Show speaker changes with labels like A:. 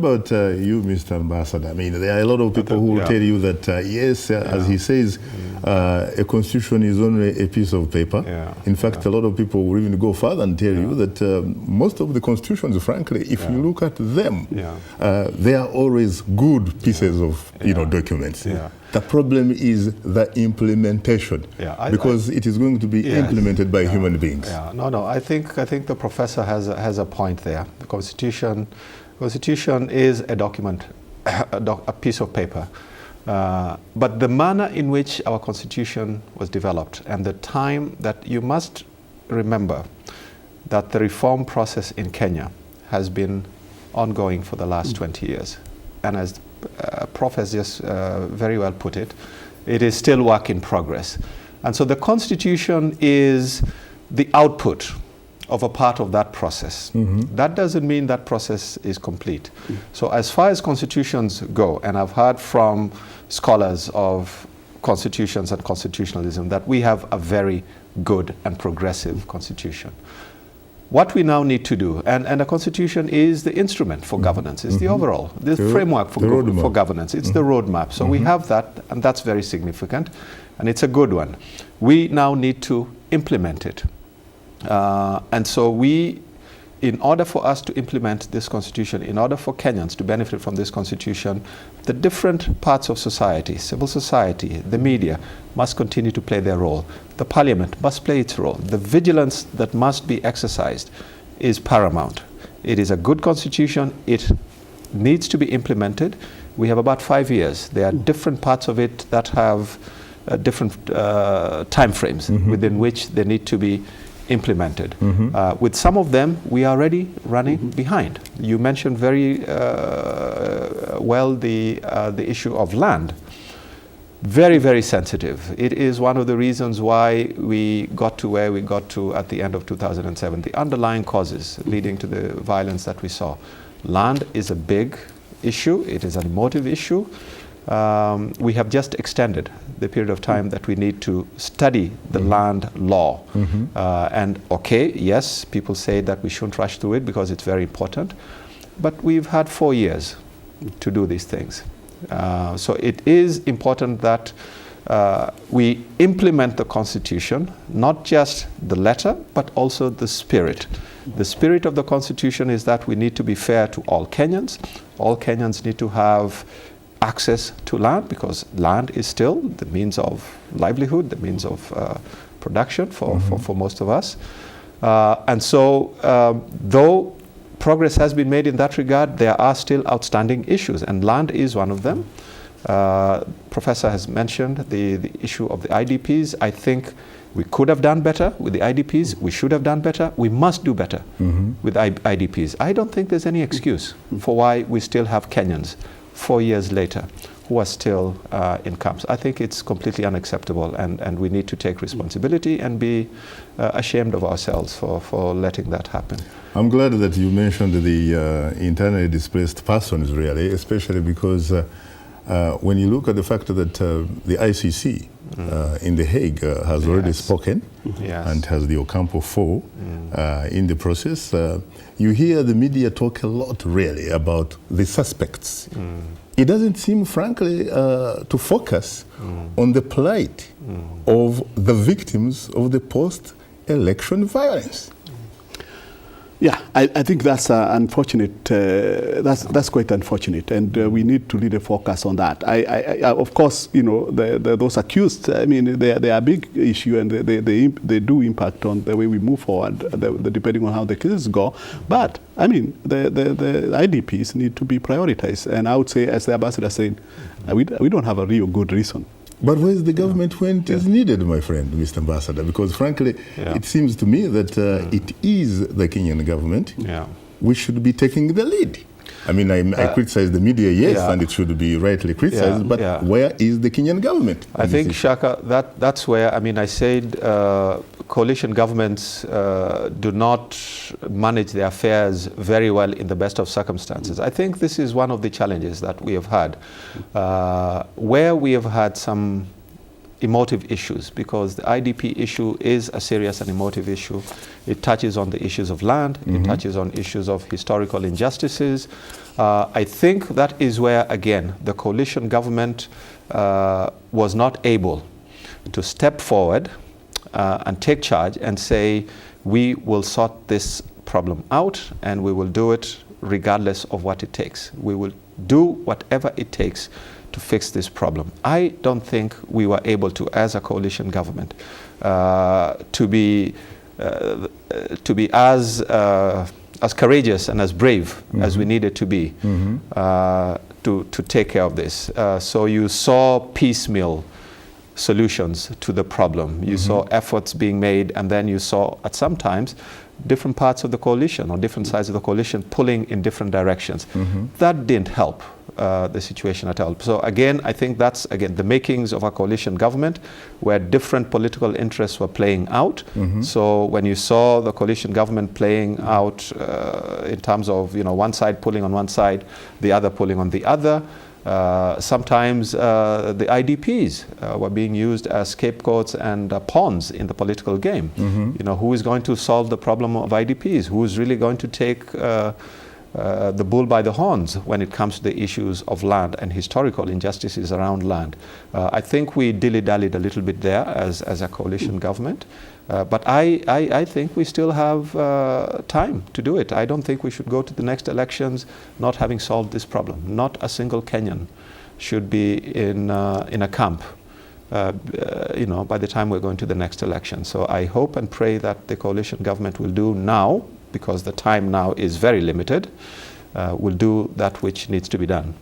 A: about you, Mr. Ambassador? I mean, there are a lot of people who will tell you that, yes, as he says, a constitution is only a piece of paper. In fact, a lot of people will even go further and tell you that most of the constitutions, frankly, if you look at them, they are always good pieces of documents. The problem is the implementation, because it is going to be implemented by human beings.
B: No, I think the professor has a point there. The Constitution is a document, a piece of paper. But the manner in which our Constitution was developed and the time that you must remember that the reform process in Kenya has been ongoing for the last 20 years. And as Prof has just very well put it, it is still work in progress. And so the Constitution is the output of a part of that process. That doesn't mean that process is complete. So as far as constitutions go, and I've heard from scholars of constitutions and constitutionalism that we have a very good and progressive constitution. What we now need to do, and a constitution is the instrument for governance, it's the overall, the framework for governance, it's the roadmap. So we have that, and that's very significant, and it's a good one. We now need to implement it. And so in order for us to implement this constitution, in order for Kenyans to benefit from this constitution, the different parts of society, civil society, the media, must continue to play their role. The parliament must play its role. The vigilance that must be exercised is paramount. It is a good constitution. It needs to be implemented. We have about 5 years. There are different parts of it that have different time frames within which they need to be implemented. With some of them, we are already running behind. You mentioned very well the issue of land. Very, very sensitive. It is one of the reasons why we got to where we got to at the end of 2007. The underlying causes leading to the violence that we saw. Land is a big issue. It is an emotive issue. We have just extended the period of time that we need to study the land law. And okay, yes, people say that we shouldn't rush through it because it's very important, but we've had 4 years to do these things. So it is important that we implement the Constitution, not just the letter, but also the spirit. The spirit of the Constitution is that we need to be fair to all Kenyans. All Kenyans need to have access to land, because land is still the means of livelihood, the means of production for most of us. And so though progress has been made in that regard, there are still outstanding issues, and land is one of them. Professor has mentioned the issue of the IDPs. I think we could have done better with the IDPs. We should have done better. We must do better with IDPs. I don't think there's any excuse for why we still have Kenyans 4 years later who are still in camps. I think it's completely unacceptable, and we need to take responsibility and be ashamed of ourselves for letting that happen.
A: I'm glad that you mentioned the internally displaced persons, really, especially because when you look at the fact that the ICC in The Hague has already spoken and has the Ocampo 4 in the process, you hear the media talk a lot, really, about the suspects. It doesn't seem, frankly, to focus on the plight of the victims of the post-election violence.
C: Yeah, I think that's unfortunate. That's quite unfortunate, and we need to really focus on that. Of course, you know, those accused. I mean, they are a big issue, and they do impact on the way we move forward, depending on how the cases go. But I mean, the IDPs need to be prioritized, and I would say, as the ambassador said, we don't have a real good reason.
A: But where is the government when it is needed, my friend, Mr. Ambassador? Because frankly, it seems to me that it is the Kenyan government which should be taking the lead. I mean, I criticize the media, yes, and it should be rightly criticized, but where is the Kenyan government?
B: I think, Shaka, that's where, I mean, I said coalition governments do not manage their affairs very well in the best of circumstances. I think this is one of the challenges that we have had. Where we have had some emotive issues, because the IDP issue is a serious and emotive issue. It touches on the issues of land, it touches on issues of historical injustices. I think that is where, again, the coalition government was not able to step forward and take charge and say, we will sort this problem out and we will do it regardless of what it takes. We will do whatever it takes to fix this problem. I don't think we were able to, as a coalition government, to be as courageous and as brave as we needed to be to take care of this. So you saw piecemeal solutions to the problem. You saw efforts being made, and then you saw at some times different parts of the coalition or different sides of the coalition pulling in different directions. That didn't help the situation at all. So again, I think that's, again, the makings of a coalition government where different political interests were playing out. So when you saw the coalition government playing out in terms of, one side pulling on one side, the other pulling on the other, sometimes the IDPs were being used as scapegoats and pawns in the political game. Who is going to solve the problem of IDPs? Who is really going to take the bull by the horns when it comes to the issues of land and historical injustices around land? I think we dilly-dallied a little bit there as a coalition government. But I think we still have time to do it. I don't think we should go to the next elections not having solved this problem. Not a single Kenyan should be in a camp, by the time we're going to the next election. So I hope and pray that the coalition government will do now, because the time now is very limited, will do that which needs to be done.